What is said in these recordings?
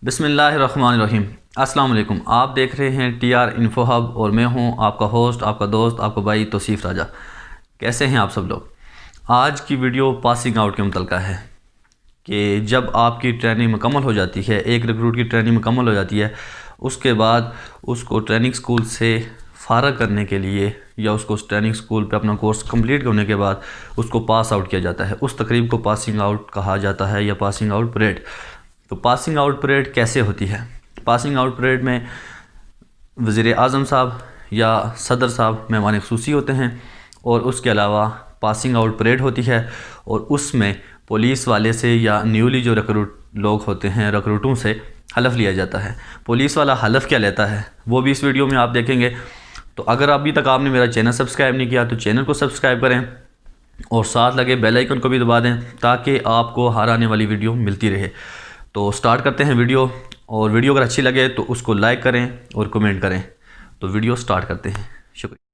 बिस्मिल्लाहिर्रहमानिर्रहीम। अस्सलाम वालेकुम। आप देख रहे हैं TR इन्फो हब और मैं हूं आपका होस्ट, आपका दोस्त, आपका भाई तौसीफ़ राजा। कैसे हैं आप सब लोग? आज की वीडियो पासिंग आउट के मुतल्लिक़ है कि जब आपकी ट्रेनिंग मुकम्मल हो जाती है, एक रिक्रूट की ट्रेनिंग मुकम्मल हो जाती है, उसके बाद उसको ट्रेनिंग स्कूल से फ़ारग करने के लिए या उसको उस ट्रेनिंग स्कूल पे अपना कोर्स कंप्लीट होने के बाद उसको पास आउट किया जाता है। उस तकरीब को पासिंग आउट कहा जाता है या पासिंग आउट परेड। तो पासिंग आउट परेड कैसे होती है? पासिंग आउट परेड में वज़ीर आज़म साहब या सदर साहब मेहमान ख़ुसूसी होते हैं और उसके अलावा पासिंग आउट परेड होती है और उसमें पुलिस वाले से या न्यूली जो रिक्रूट लोग होते हैं रिक्रूटों से हलफ लिया जाता है। पुलिस वाला हलफ क्या लेता है वो भी इस वीडियो में आप देखेंगे। तो अगर अभी तक आपने मेरा चैनल सब्सक्राइब नहीं किया तो चैनल को सब्सक्राइब करें और साथ लगे बेल आइकन को भी दबा दें ताकि आपको हर आने वाली वीडियो मिलती रहे। तो स्टार्ट करते हैं वीडियो, और वीडियो अगर अच्छी लगे तो उसको लाइक करें और कमेंट करें। तो वीडियो स्टार्ट करते हैं। शुक्रिया।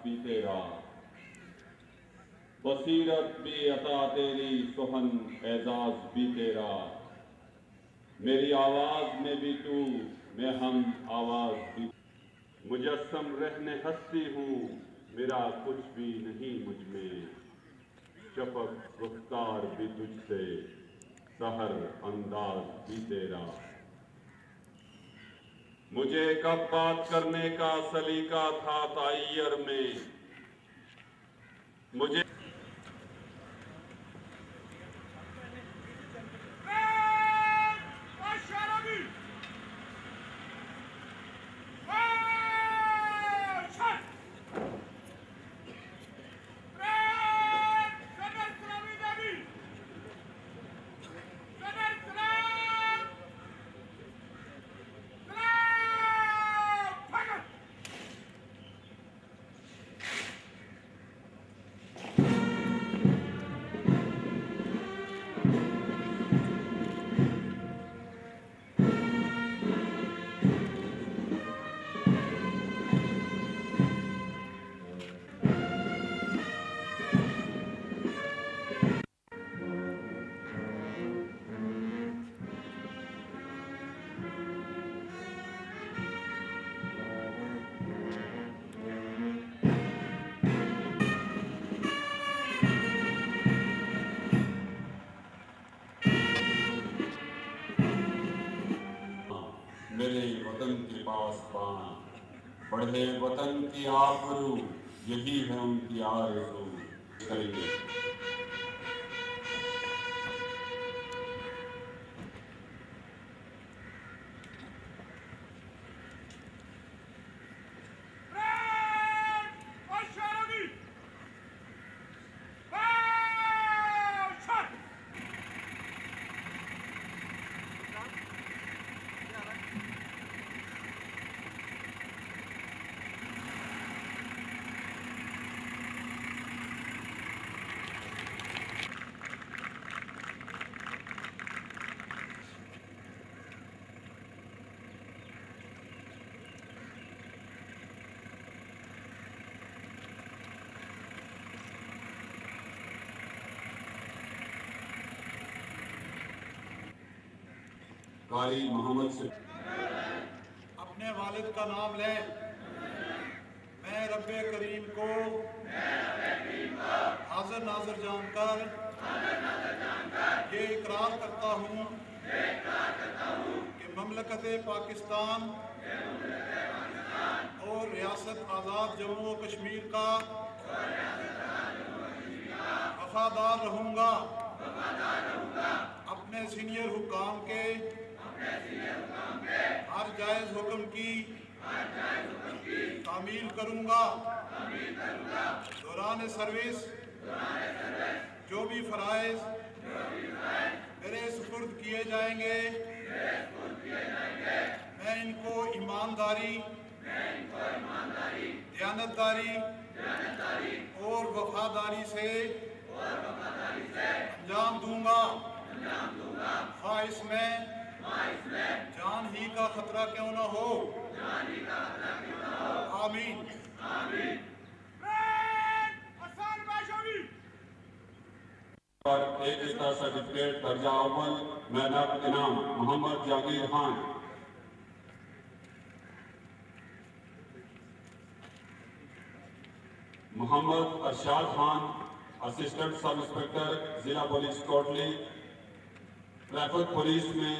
भी तेरा बसीरत भी अता तेरी सुहन एजाज भी तेरा मेरी आवाज में भी तू मैं हम आवाज भी मुजस्सम रहने हंसती हूँ मेरा कुछ भी नहीं मुझ में शफक रुख्तार भी तुझसे सहर अंदाज भी तेरा मुझे कब बात करने का सलीका था तायर में मुझे मेरे वतन के पास बाण बढ़े वतन की आबरू यही है उनकी आरज़ू करेंगे। कारी मोहम्मद से अपने वालिद का नाम लें। मैं रब्बे करीम को हाज़िर नाज़िर जानकर ये इकरार करता हूँ कि ममलकत पाकिस्तान और रियासत आज़ाद जम्मू व कश्मीर का वफादार रहूँगा। अपने सीनियर हुक्काम के हर जायज़ हुक्म की तामील करूँगा। दौरान सर्विस जो भी फ़राइज़ मेरे सुपुर्द किए जाएंगे मैं इनको ईमानदारी, दयानतदारी और वफादारी से अंजाम दूँगा। ख्वाह इसमें जान ही का खतरा क्यों न हो। आमीन। पर एक सर्टिफिकेट दर्जा अव्वल मेहनत इनाम Mohammad Jagir Khan. Mohammad Arshad Khan assistant sub inspector जिला पुलिस कोटली ट्रैफिक पुलिस में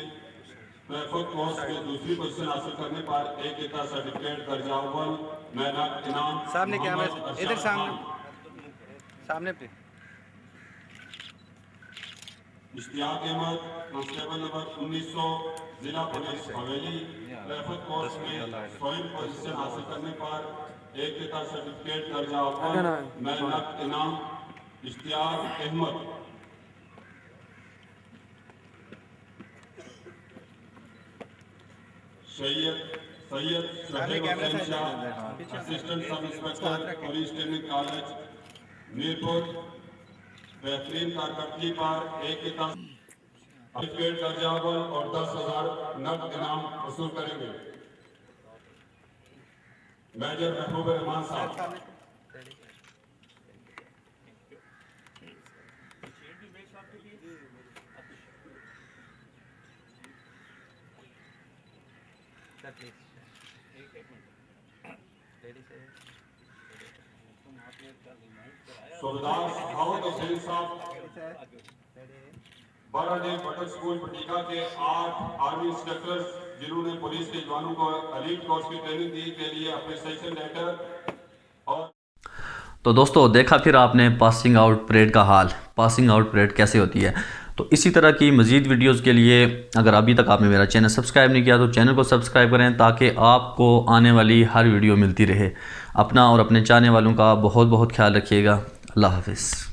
ट्रैफिक कोर्स में दूसरी पोजीशन हासिल करने पर एक सर्टिफिकेट दर्जा अव्वल मेहनत इनाम सामने कैमरा इधर सामने पे इश्तियाक अहमद कांस्टेबल नंबर 1900 जिला पुलिस हवेली ट्रैफिक कोर्स में स्वयं पोजीशन हासिल करने पर एक सर्टिफिकेट दर्जा अव्वल मेहनत इनाम Ishtiaq Ahmed. Syed assistant sub inspector police training college Mirpur बेहतरीन कारकर्दगी पर एक सर्टिफिकेट दर्जा अव्वल और 10,000 नकद इनाम वसूल करेंगे। मेजर महबूब रहमान साहब। सुबेदार सखावत हुसैन साहब बराडे बटन स्कूल पटिका के 8 आर्मी इंस्ट्रक्टर्स जिन्होंने पुलिस के जवानों को एलीट कोर्स की ट्रेनिंग दी के लिए अप्रिसिएशन लेटर। और तो दोस्तों देखा फिर आपने पासिंग आउट परेड का हाल। पासिंग आउट परेड कैसे होती है। तो इसी तरह की मज़ीद वीडियोज़ के लिए अगर अभी तक आपने मेरा चैनल सब्सक्राइब नहीं किया तो चैनल को सब्सक्राइब करें ताकि आपको आने वाली हर वीडियो मिलती रहे। अपना और अपने चाहने वालों का बहुत बहुत ख्याल रखिएगा। अल्लाह हाफ़िज़।